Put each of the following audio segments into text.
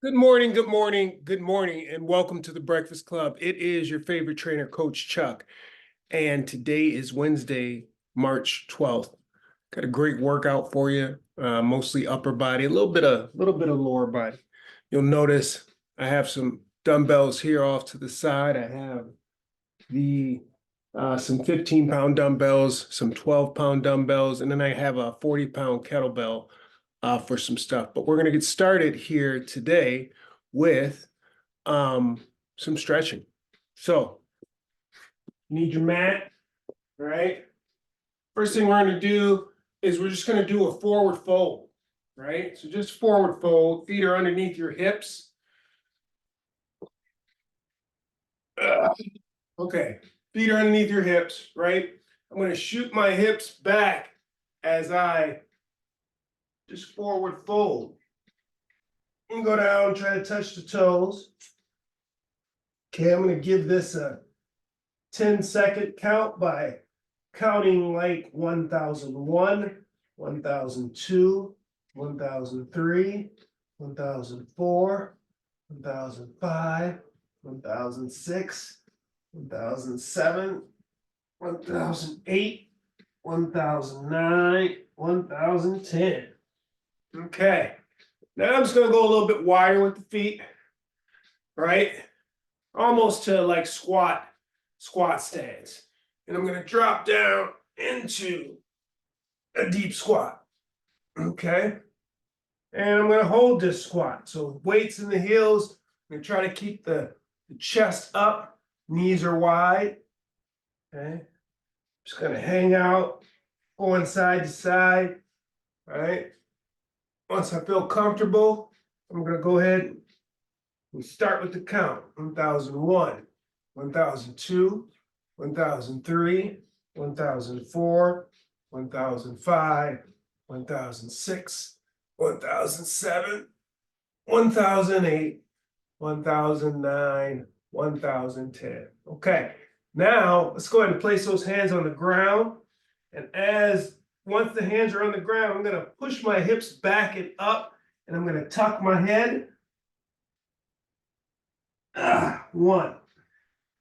Good morning, good morning, good morning, and welcome to the Breakfast Club. It is your favorite trainer, Coach Chuck, and today is Wednesday, March 12th. Got a great workout for you, mostly upper body, a little bit of lower body. You'll notice I have some dumbbells here off to the side. I have the some 15-pound dumbbells, some 12-pound dumbbells, and then I have a 40-pound kettlebell for some stuff. But we're going to get started here today with some stretching. So you need your mat, right? First thing we're going to do is we're just going to do a forward fold, right? So just forward fold, feet are underneath your hips. Okay, feet are underneath your hips, right? I'm going to shoot my hips back as I just forward fold. And go down, try to touch the toes. Okay, I'm going to give this a 10-second count by counting like 1001, 1002, 1003, 1004, 1005, 1006, 1007, 1008, 1009, 1010. Okay, now I'm just going to go a little bit wider with the feet, right? Almost to like squat stance. And I'm going to drop down into a deep squat. Okay. And I'm going to hold this squat. So weights in the heels. I'm going to try to keep the chest up. Knees are wide. Okay. Just going to hang out, going side to side. All right. Once I feel comfortable, I'm going to go ahead and start with the count. 1001, 1002, 1003, 1004, 1005, 1006, 1007, 1008, 1009, 1010. Okay, now let's go ahead and place those hands on the ground. And once the hands are on the ground, I'm going to push my hips back and up, and I'm going to tuck my head. One.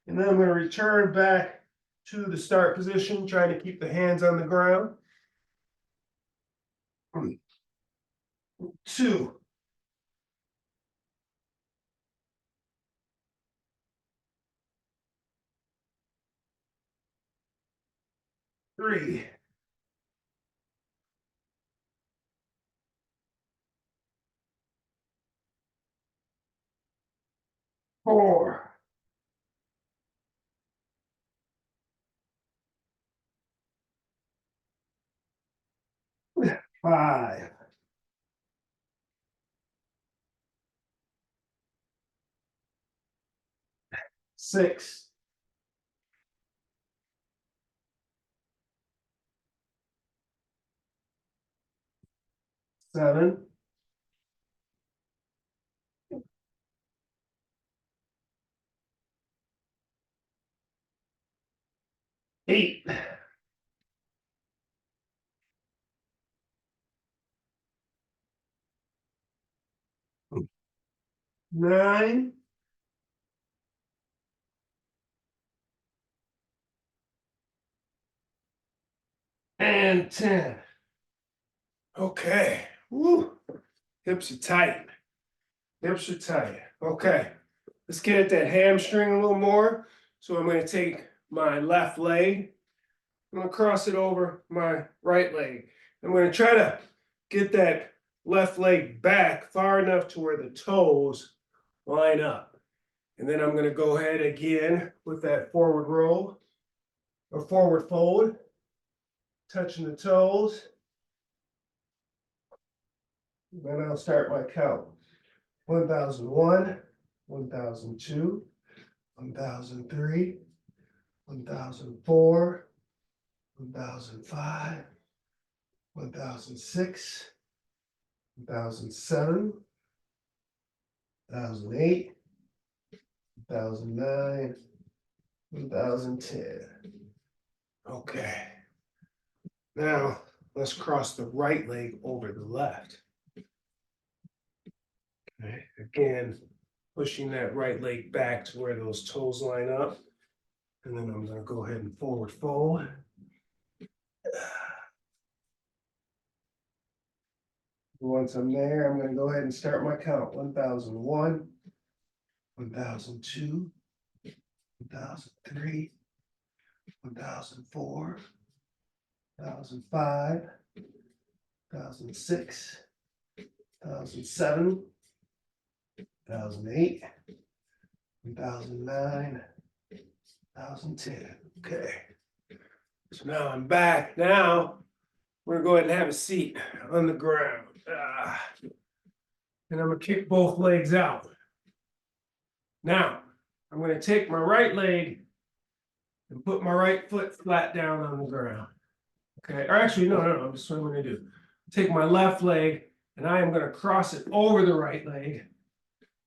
And then I'm going to return back to the start position, trying to keep the hands on the ground. 2. 3. 4. 5. 6. 7. 8. 9. And 10. Okay. Woo. Hips are tight. Hips are tight. Okay. Let's get at that hamstring a little more. So I'm going to take my left leg. I'm going to cross it over my right leg. I'm going to try to get that left leg back far enough to where the toes line up. And then I'm going to go ahead again with that forward roll or forward fold, touching the toes. Then I'll start my count. 1001, 1002, 1003, 1004, 1005, 1006, 1007, 1008, 1009, 1010. Okay. Now let's cross the right leg over the left. Okay, again, pushing that right leg back to where those toes line up. And then I'm gonna go ahead and forward fold. Once I'm there, I'm gonna go ahead and start my count. 1001, 1002, 1003, 1004, 1005, 1006, 1007, 1008, 1009, 1010. Okay. So now I'm back. Now we're going to go ahead and have a seat on the ground. And I'm going to kick both legs out. Now I'm going to take my right leg and put my right foot flat down on the ground. Okay. Or actually, no. This is what I'm going to do. Take my left leg and I am going to cross it over the right leg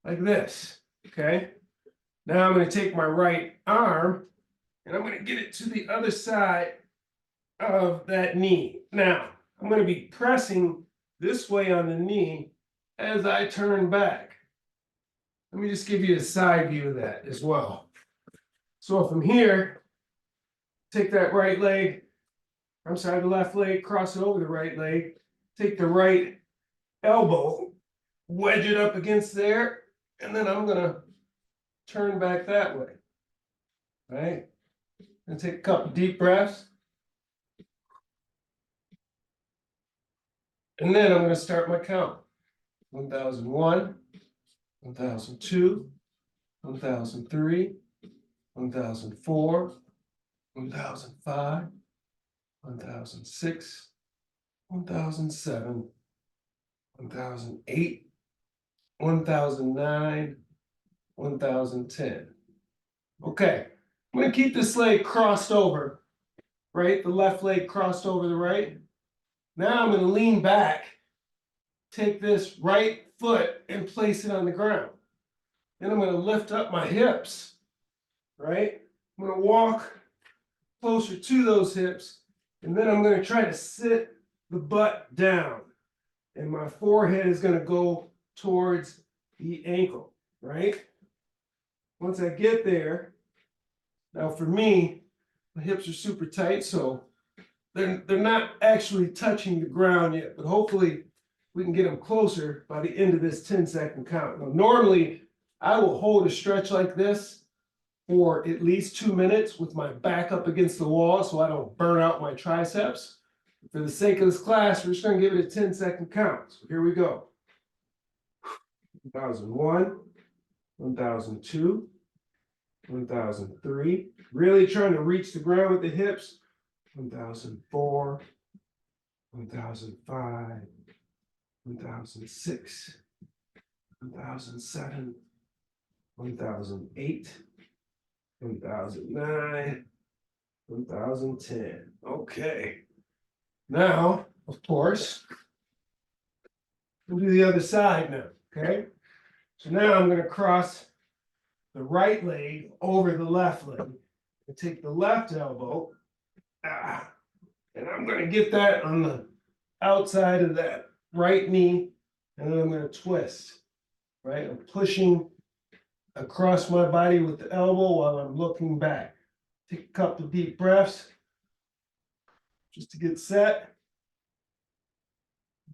like this. Okay. Now I'm going to take my right arm and I'm going to get it to the other side of that knee. Now, I'm going to be pressing this way on the knee as I turn back. Let me just give you a side view of that as well. So from here, take that right leg, the left leg, cross it over the right leg, take the right elbow, wedge it up against there, and then I'm going to turn back that way. All right? And take a couple deep breaths. And then I'm going to start my count. 1001, 1002, 1003, 1004, 1005, 1006, 1007, 1008, 1009, 1010. Okay, I'm going to keep this leg crossed over, right? The left leg crossed over the right. Now I'm going to lean back, take this right foot and place it on the ground. Then I'm going to lift up my hips, right? I'm going to walk closer to those hips, and then I'm going to try to sit the butt down. And my forehead is going to go towards the ankle, right? Once I get there, now for me, my hips are super tight, so they're not actually touching the ground yet, but hopefully we can get them closer by the end of this 10-second count. Now, normally, I will hold a stretch like this for at least 2 minutes with my back up against the wall so I don't burn out my triceps. For the sake of this class, we're just going to give it a 10-second count. So here we go. 1001, 1002, 1003. Really trying to reach the ground with the hips. 1004, 1005, 1006, 1007, 1008, 1009, 1010. Okay. Now, of course, we'll do the other side now. Okay. So now I'm going to cross the right leg over the left leg and take the left elbow. And I'm going to get that on the outside of that right knee, and then I'm going to twist, right? I'm pushing across my body with the elbow while I'm looking back. Take a couple of deep breaths just to get set.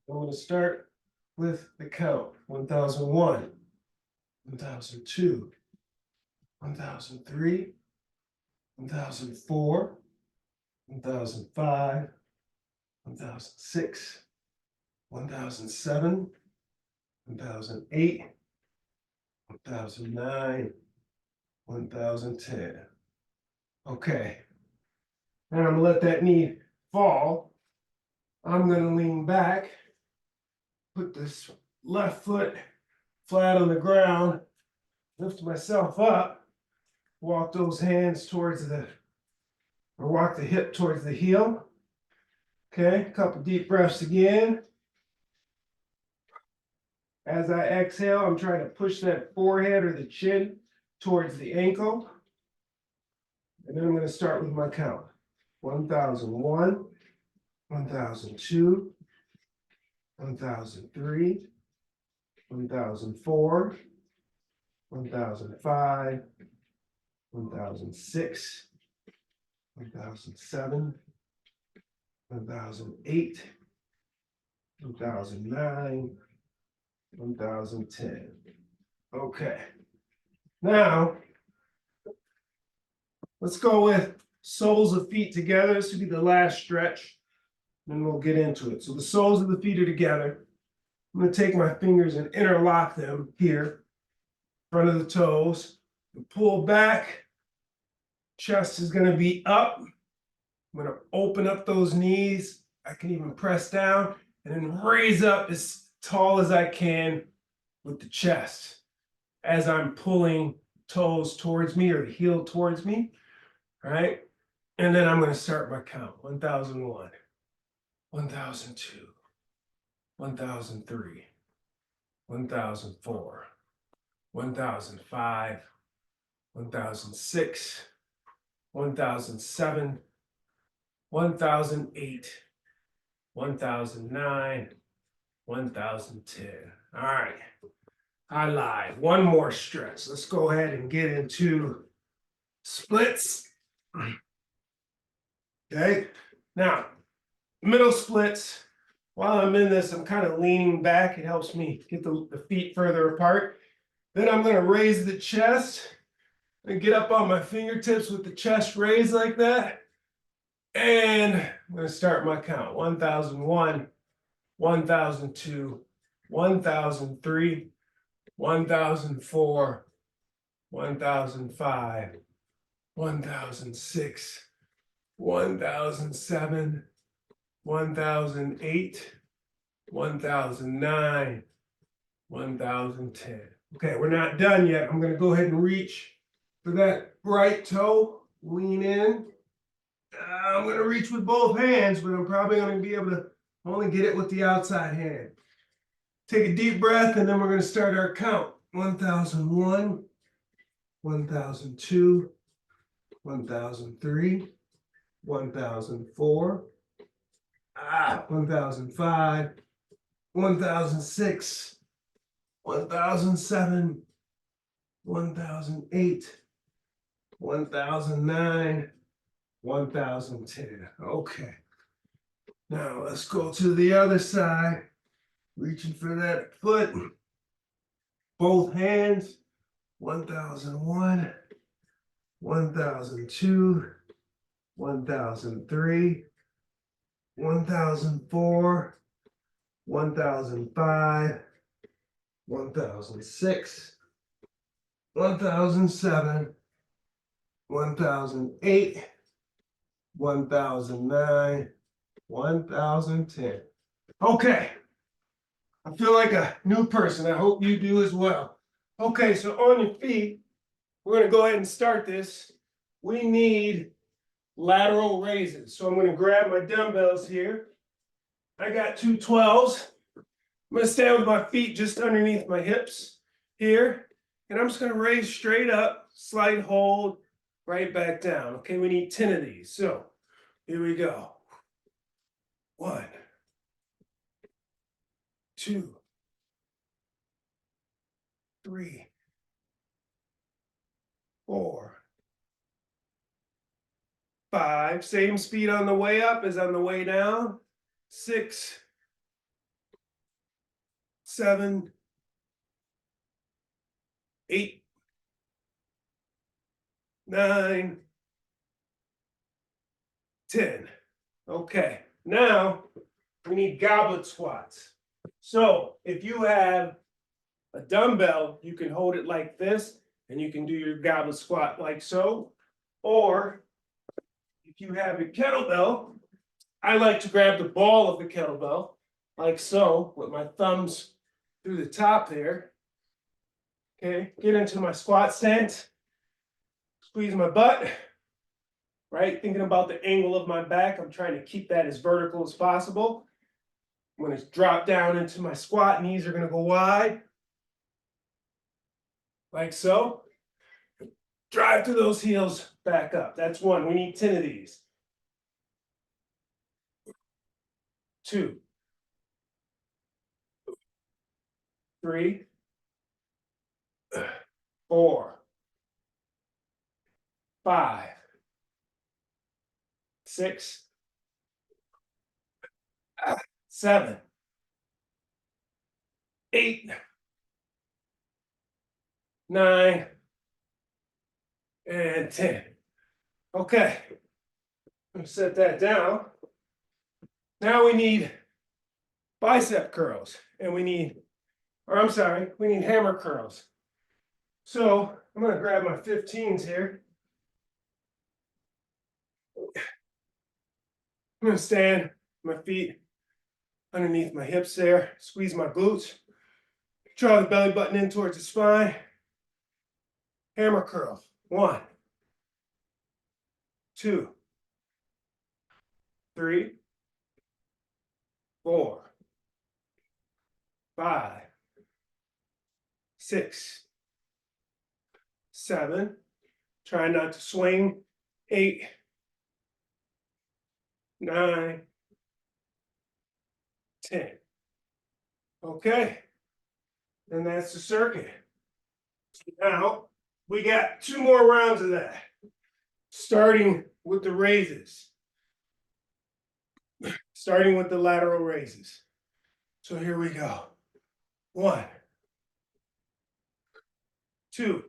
I'm going to start with the count. 1001, 1002, 1003, 1004, 1005, 1006, 1007, 1008, 1009, 1010. Okay. And I'm going to let that knee fall. I'm going to lean back, put this left foot flat on the ground, lift myself up, walk those hands towards or walk the hip towards the heel. Okay, a couple deep breaths again. As I exhale, I'm trying to push that forehead or the chin towards the ankle. And then I'm going to start with my count. 1001, 1002, 1003, 1004, 1005, 1006, 1007, 1008, 1009, 1010. Okay. Now, let's go with soles of feet together. This will be the last stretch. Then we'll get into it. So the soles of the feet are together. I'm going to take my fingers and interlock them here, front of the toes. Pull back. Chest is going to be up. I'm going to open up those knees. I can even press down and then raise up as tall as I can with the chest as I'm pulling toes towards me or the heel towards me. All right. And then I'm going to start my count. 1001, 1002, 1003, 1004, 1005, 1006, 1007, 1008, 1009, 1010. All right. I lied. One more stretch. Let's go ahead and get into splits. Okay. Now, middle splits. While I'm in this, I'm kind of leaning back. It helps me get the feet further apart. Then I'm going to raise the chest and get up on my fingertips with the chest raised like that. And I'm going to start my count. 1001, 1002, 1003, 1004, 1005, 1006, 1007, 1008, 1009, 1010. Okay, we're not done yet. I'm going to go ahead and reach for that right toe, lean in. I'm going to reach with both hands, but I'm probably going to be able to only get it with the outside hand. Take a deep breath, and then we're going to start our count. 1001, 1002, 1003, 1004, 1005, 1006, 1007, 1008, 1009, 1010. Okay. Now let's go to the other side. Reaching for that foot. Both hands. 1001, 1002, 1003, 1004, 1005, 1006, 1007, 1008, 1009, 1010. Okay. I feel like a new person. I hope you do as well. Okay, so on your feet, we're going to go ahead and start this. We need lateral raises. So I'm going to grab my dumbbells here. I got two 12s. I'm going to stand with my feet just underneath my hips here. And I'm just going to raise straight up, slight hold, right back down. Okay, we need 10 of these. So here we go. 1, 2, 3, 4, 5. Same speed on the way up as on the way down. 6, 7, 8, 9, 10. Okay, now we need goblet squats. So if you have a dumbbell, you can hold it like this and you can do your goblet squat like so. Or if you have a kettlebell, I like to grab the ball of the kettlebell like so with my thumbs through the top there. Okay, get into my squat stance, squeeze my butt, right? Thinking about the angle of my back, I'm trying to keep that as vertical as possible. I'm going to drop down into my squat, knees are going to go wide, like so. Drive through those heels back up. That's 1. We need 10 of these. 2, 3, 4, 5, 6, 7, 8, 9, and 10. Okay, set that down. Now we need bicep curls, and we need hammer curls. So I'm going to grab my 15s here. I'm going to stand my feet underneath my hips there, squeeze my glutes, draw the belly button in towards the spine. Hammer curl. 1, 2, 3, 4, 5, 6, 7. Try not to swing. 8, 9, 10. Okay. And that's the circuit. Now we got 2 more rounds of that, starting with the raises, starting with the lateral raises. So here we go. 1, 2,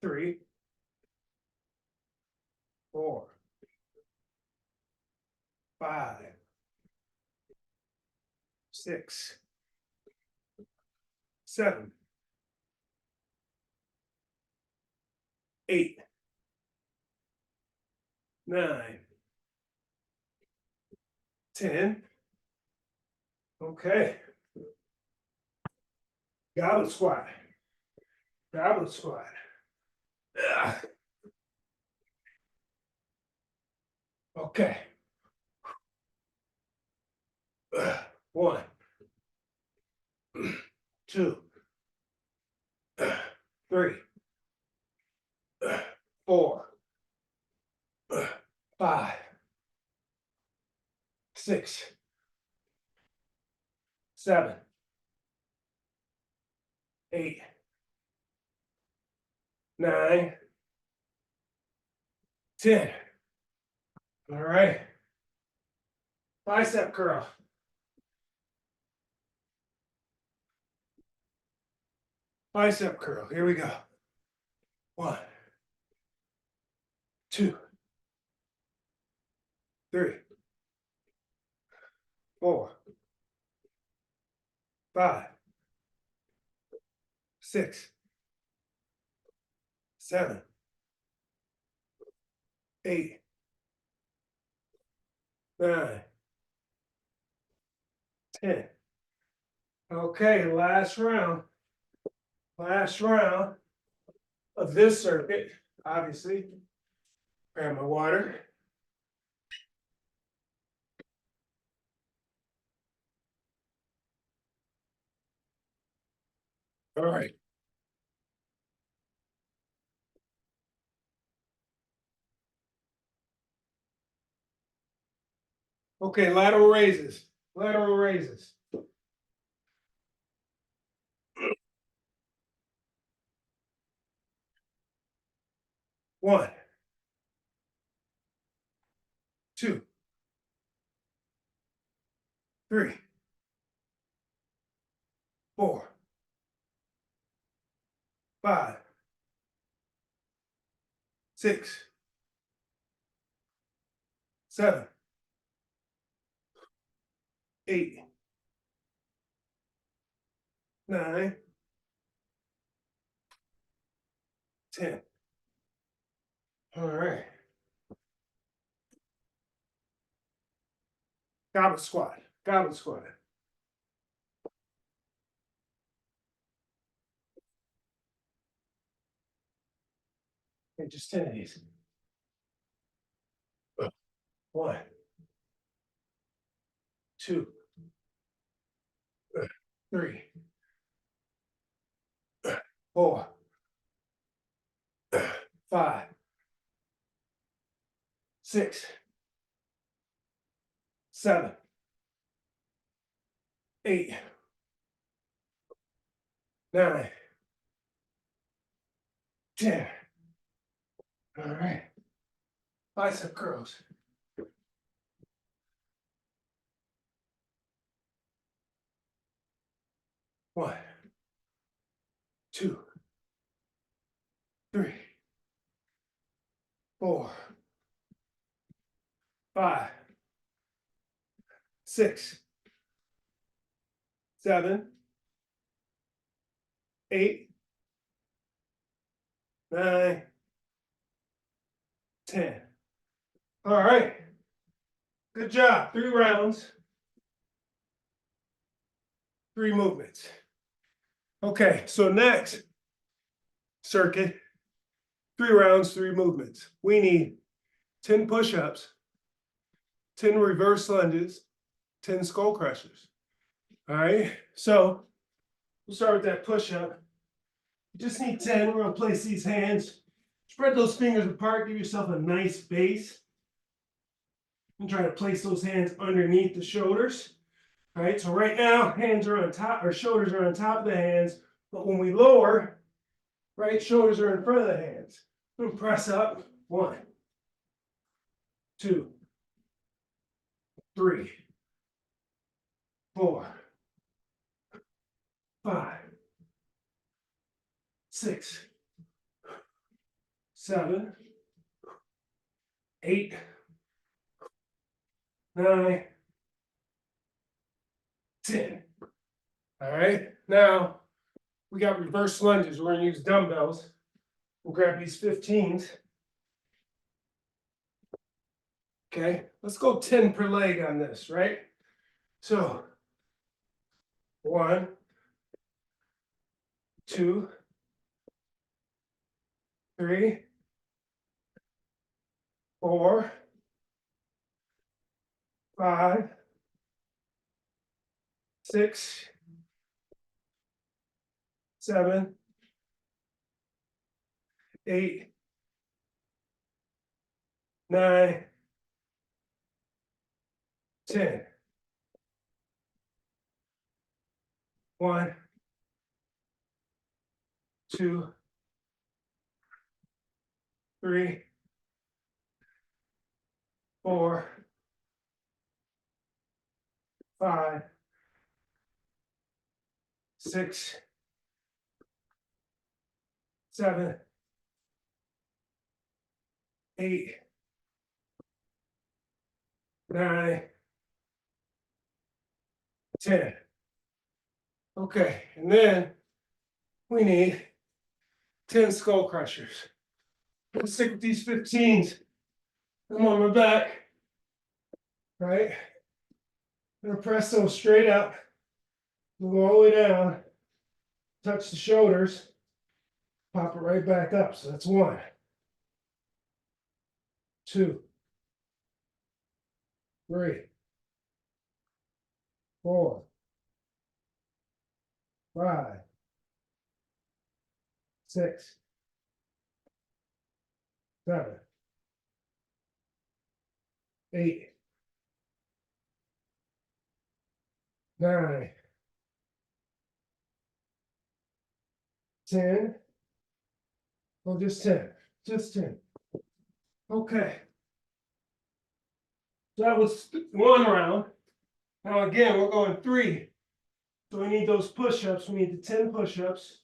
3, 4, 5, 6, 7, 8, 9, 10. Okay. Goblet squat. Goblet squat. Okay. 1, 2, 3, 4, 5, 6, 7, 8, 9, 10. All right. Bicep curl. Bicep curl. Here we go. 1, 2, 3, 4, 5, 6, 7, 8, 9, 10. Okay, last round. Last round of this circuit, obviously. Grab my water. All right. Okay, lateral raises. Lateral raises. 1, 2, 3, 4, 5, 6, 7, 8, 9, 10. All right. Goblet squat. Goblet squat. Okay, just 10 of these. 1, 2, 3, 4, 5, 6, 7, 8, 9, 10. All right. Bicep curls. 1, 2, 3, 4, 5, 6, 7, 8, 9, 10. All right. Good job. 3 rounds, 3 movements. Okay, so next circuit, 3 rounds, 3 movements. We need 10 push-ups, 10 reverse lunges, 10 skull crushers. All right, so we'll start with that push-up. You just need 10. We're gonna place these hands, spread those fingers apart, give yourself a nice base. And try to place those hands underneath the shoulders. All right, so right now, hands are on top, or shoulders are on top of the hands, but when we lower, right, shoulders are in front of the hands. We'll press up. 1, 2, 3, 4, 5, 6, 7, 8, 9, 10. All right, now we got reverse lunges. We're gonna use dumbbells. We'll grab these 15s. Okay, let's go 10 per leg on this, right? So 1, 2, 3, 4, 5, 6, 7, 8, 9, 10. 1, 2, 3, 4, 5, 6, 7, 8, 9, 10. Okay, and then we need 10 skull crushers. Let's stick with these 15s. I'm on my back, right? I'm gonna press those straight up. We'll go all the way down, touch the shoulders, pop it right back up. So that's 1, 2, 3, 4, 5, 6, 7, 8, 9, 10. Well, just 10. Just 10. Okay. So that was 1 round. Now again, we're going 3. So we need those push-ups. We need the 10 push-ups.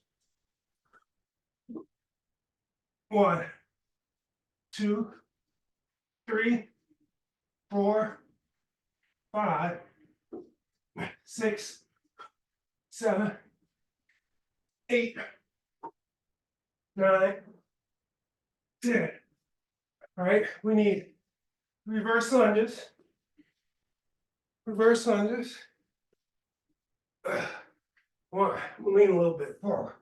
1, 2, 3, 4, 5, 6, 7, 8, 9, 10. All right, we need reverse lunges. Reverse lunges. 1, we'll lean a little bit forward.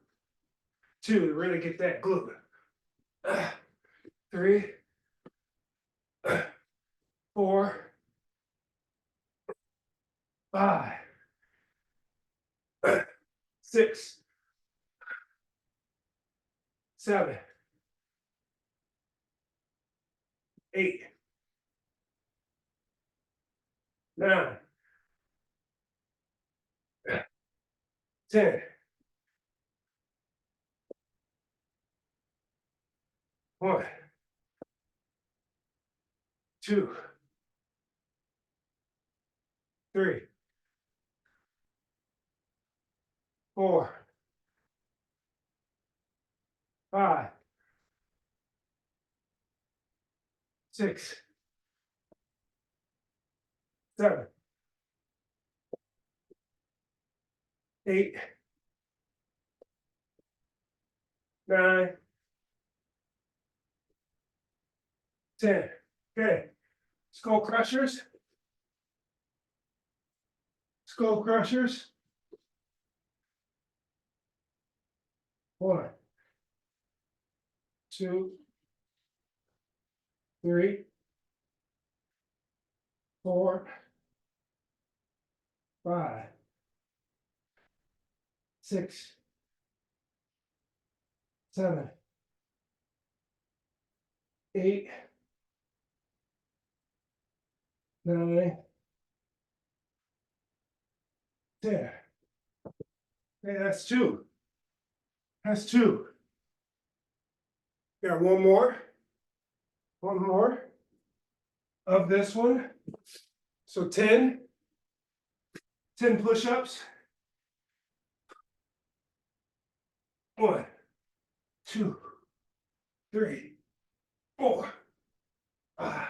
2, to really get that glute. 3, 4, 5, 6, 7, 8, 9, 10. 1, 2, 3, 4, 5, 6, 7, 8, 9, 10. Okay. Skull crushers. Skull crushers. 1, 2, 3, 4, 5, 6, 7, 8, 9, 10. Okay, that's 2. That's 2. Got one more. One more of this one. So 10 push-ups. 1, 2, 3, 4, 5,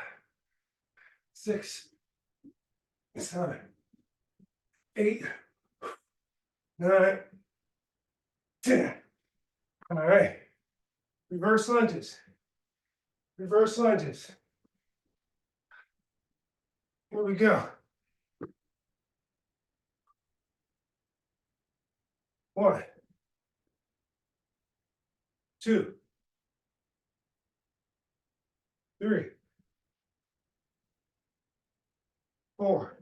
6, 7, 8, 9, 10. All right. Reverse lunges. Reverse lunges. Here we go. 1, 2, 3, 4,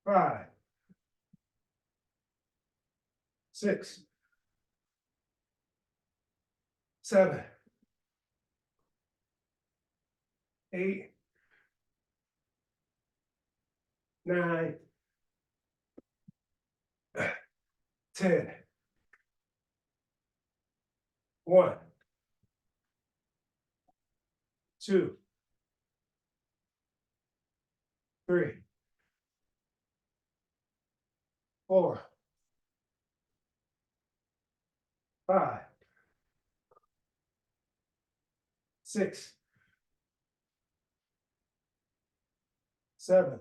5, 6, 7, 8, 9, 10. 1, 2, 3, 4, 5, 6, 7,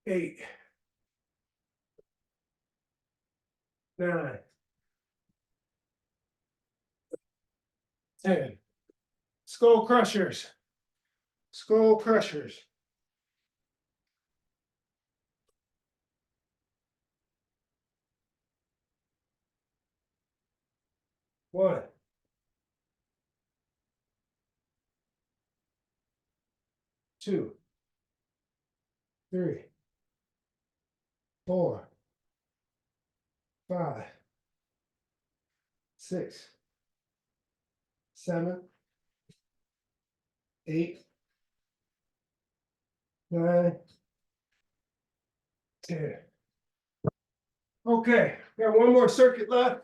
8, 9, 10. Skull crushers. Skull crushers. 1, 2, 3, 4, 5, 6, 7, 8, 9, 10. Okay, got one more circuit left,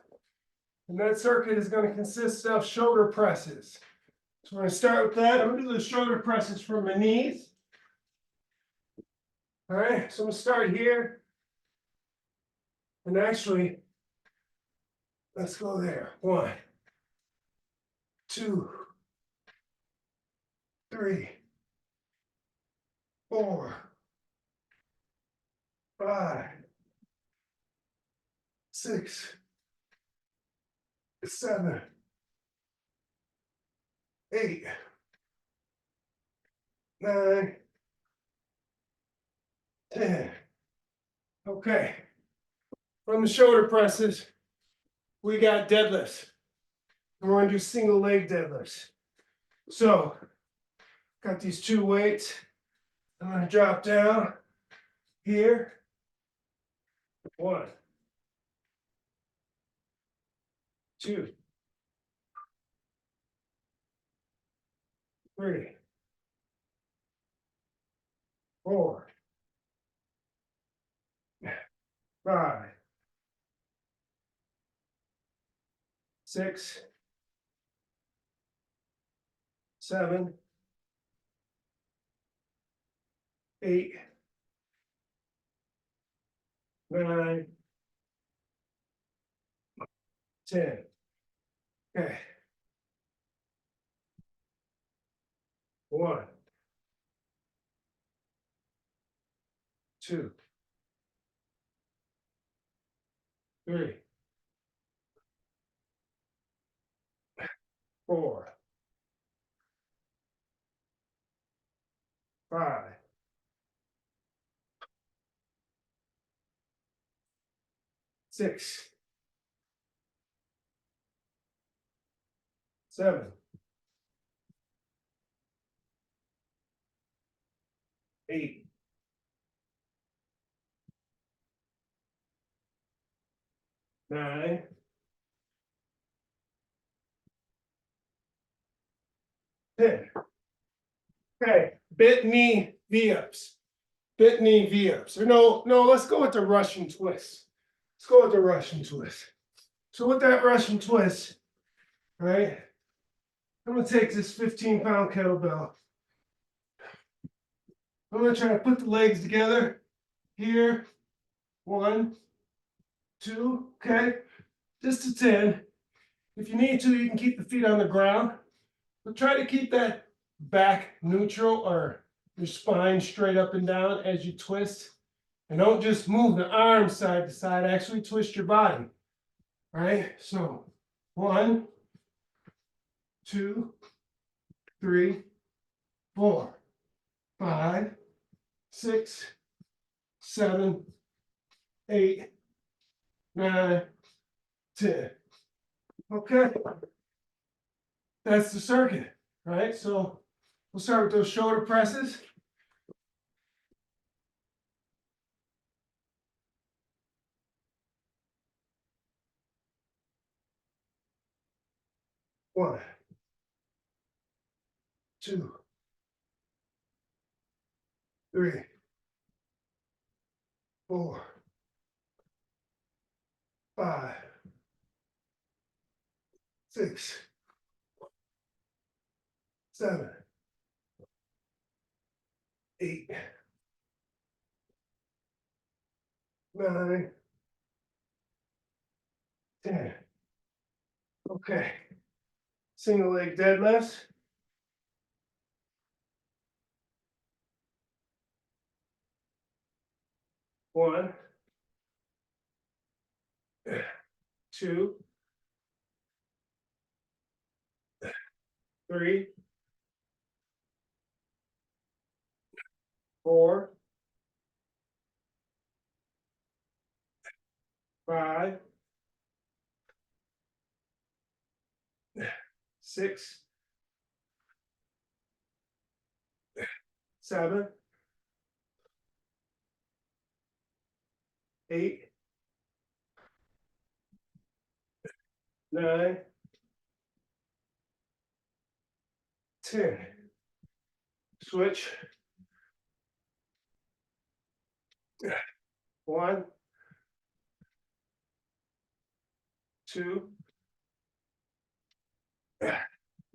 and that circuit is going to consist of shoulder presses. So we're going to start with that. I'm going to do the shoulder presses from my knees. All right, so I'm going to start here. And actually, let's go there. 1, 2, 3, 4, 5, 6, 7, 8, 9, 10. Okay. From the shoulder presses, we got deadlifts. We're going to do single leg deadlifts. So, got these 2 weights. I'm going to drop down here. 1, 2, 3, 4, 5, 6, 7, 8, 9, 10. Okay. 1, 2, 3, 4, 5, 6, 7, 8, 9, 10. Okay, bent knee V-ups. Bent knee V-ups. Or no, let's go with the Russian twist. Let's go with the Russian twist. So with that Russian twist, right, I'm gonna take this 15-pound kettlebell. I'm gonna try to put the legs together here. 1, 2, okay, just to 10. If you need to, you can keep the feet on the ground, but try to keep that back neutral or your spine straight up and down as you twist. And don't just move the arms side to side, actually twist your body. Right? So 1, 2, 3, 4, 5, 6, 7, 8, 9, 10. Okay. That's the circuit, right? So we'll start with those shoulder presses. One, 2, 3, 4, 5, 6, 7, 8, 9, 10. Okay. Single leg deadlifts. 1, 2, 3, 4, 5, 6, 7, 8, 9, 10. Switch. 1, 2,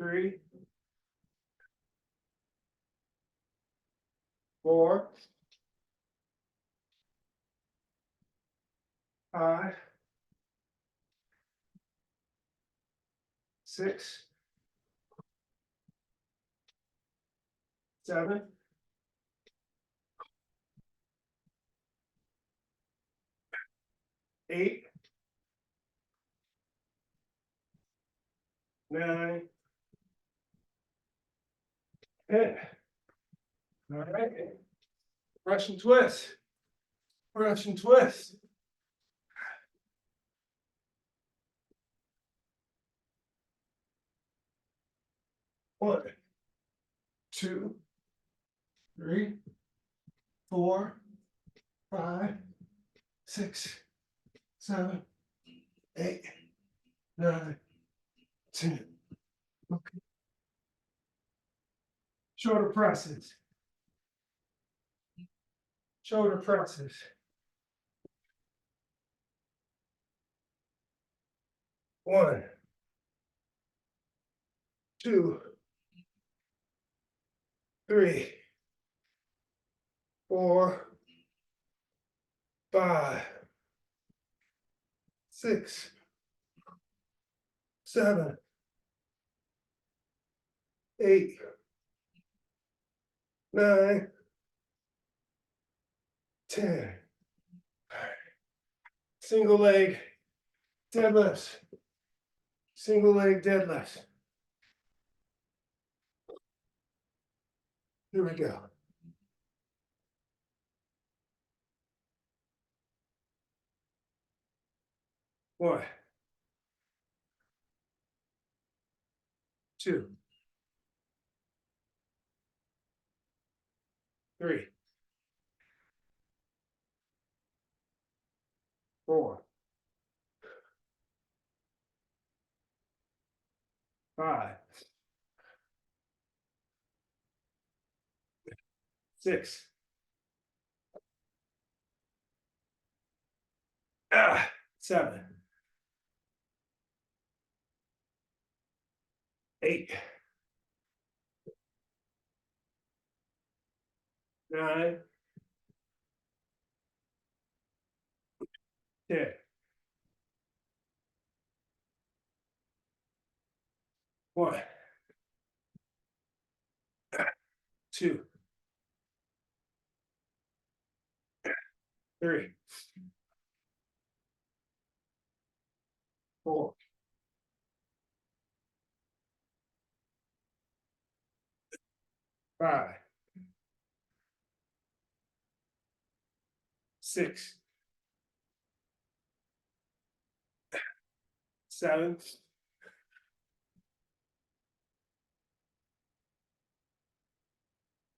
3, 4, 5, 6, 7, 8, 9, 10. All right. Russian twist. Russian twist. 1, 2, 3, 4, 5, 6, 7, 8, 9, 10. Okay. Shoulder presses. Shoulder presses. 1, 2, 3, 4, 5, 6, 7, 8, 9, 10. Single leg deadlifts. Single leg deadlifts. Here we go. 1, 2, 3, 4, 5, 6, 7, 8, 9, 10. 1, 2, 3, 4, 5, 6, 7,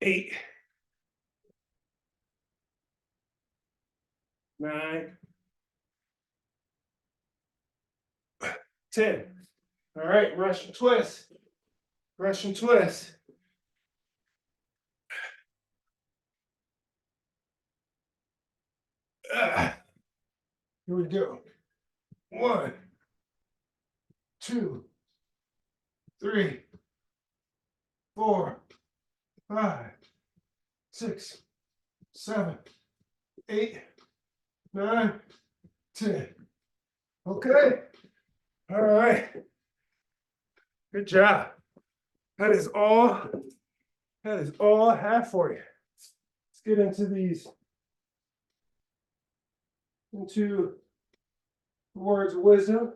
8, 9, 10. All right, Russian twist. Russian twist. Here we go. 1, 2, 3, 4, 5, 6, 7, 8, 9, 10. Okay. All right. Good job. That is all I have for you. Let's get into these, into words of wisdom.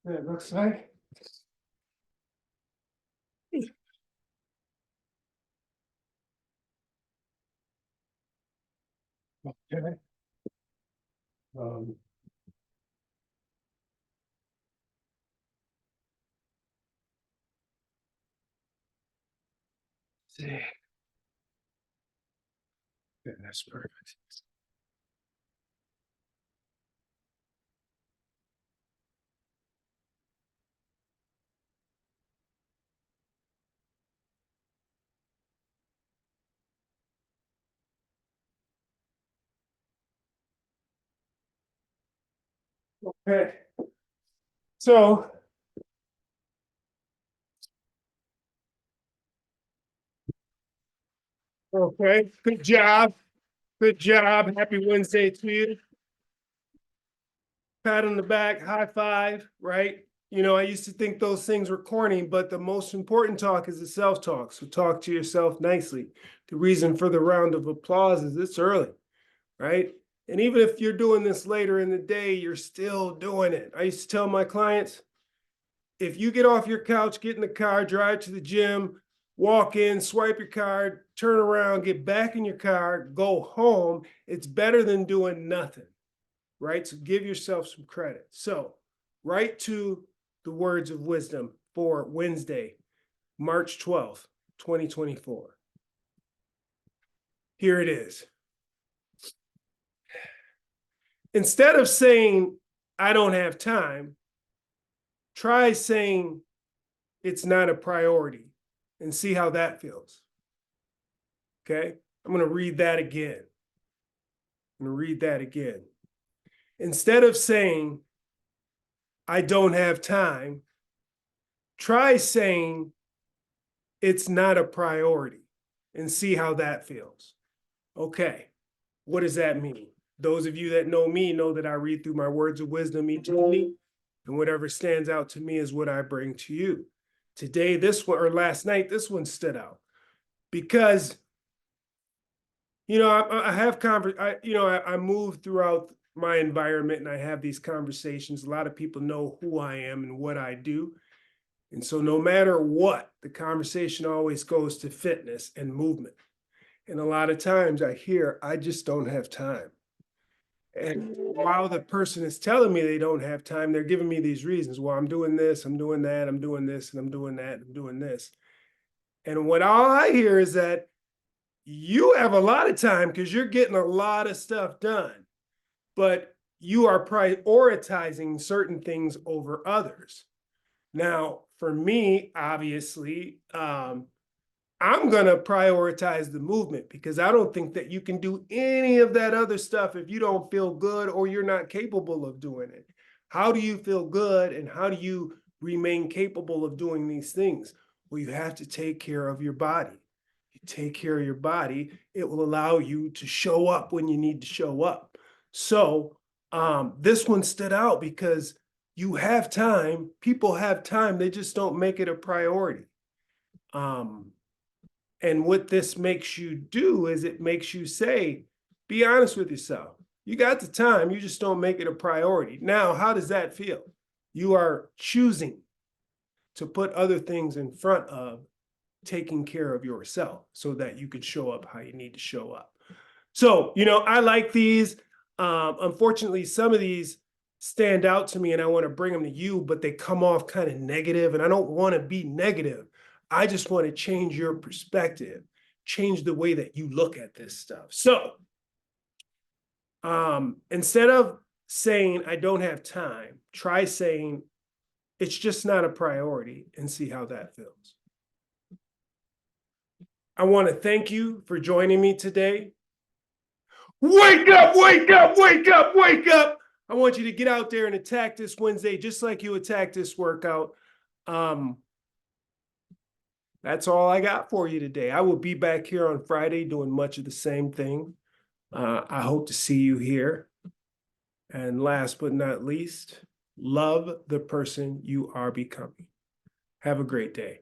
It looks like. Okay. Um, see. Yeah, that's perfect. Okay. So, okay, good job. Good job. Happy Wednesday to you. Pat on the back, high five, right? You know, I used to think those things were corny, but the most important talk is the self-talk. So talk to yourself nicely. The reason for the round of applause is it's early, right? And even if you're doing this later in the day, you're still doing it. I used to tell my clients, if you get off your couch, get in the car, drive to the gym, walk in, swipe your card, turn around, get back in your car, go home, it's better than doing nothing, right? So give yourself some credit. So right to the words of wisdom for Wednesday, March 12th, 2024. Here it is. Instead of saying, I don't have time, try saying it's not a priority and see how that feels. Okay, I'm going to read that again. I'm going to read that again. Instead of saying, I don't have time, try saying it's not a priority and see how that feels. Okay, what does that mean? Those of you that know me know that I read through my words of wisdom each evening, and whatever stands out to me is what I bring to you. Today, this one, or last night, this one stood out because, I have I move throughout my environment and I have these conversations. A lot of people know who I am and what I do. And so no matter what, the conversation always goes to fitness and movement. And a lot of times I hear, I just don't have time. And while the person is telling me they don't have time, they're giving me these reasons. Well, I'm doing this, I'm doing that, I'm doing this, and I'm doing that, I'm doing this. And what all I hear is that you have a lot of time because you're getting a lot of stuff done, but you are prioritizing certain things over others. Now, for me, obviously, I'm going to prioritize the movement because I don't think that you can do any of that other stuff if you don't feel good or you're not capable of doing it. How do you feel good and how do you remain capable of doing these things? Well, you have to take care of your body. You take care of your body, it will allow you to show up when you need to show up. So this one stood out because you have time, people have time, they just don't make it a priority. And what this makes you do is it makes you say, be honest with yourself. You got the time, you just don't make it a priority. Now, how does that feel? You are choosing to put other things in front of taking care of yourself so that you can show up how you need to show up. So, I like these. Unfortunately, some of these stand out to me and I want to bring them to you, but they come off kind of negative, and I don't want to be negative. I just want to change your perspective, change the way that you look at this stuff. So instead of saying, I don't have time, try saying, it's just not a priority, and see how that feels. I want to thank you for joining me today. Wake up, wake up, wake up, wake up. I want you to get out there and attack this Wednesday just like you attacked this workout. That's all I got for you today. I will be back here on Friday doing much of the same thing. I hope to see you here. And last but not least, love the person you are becoming. Have a great day.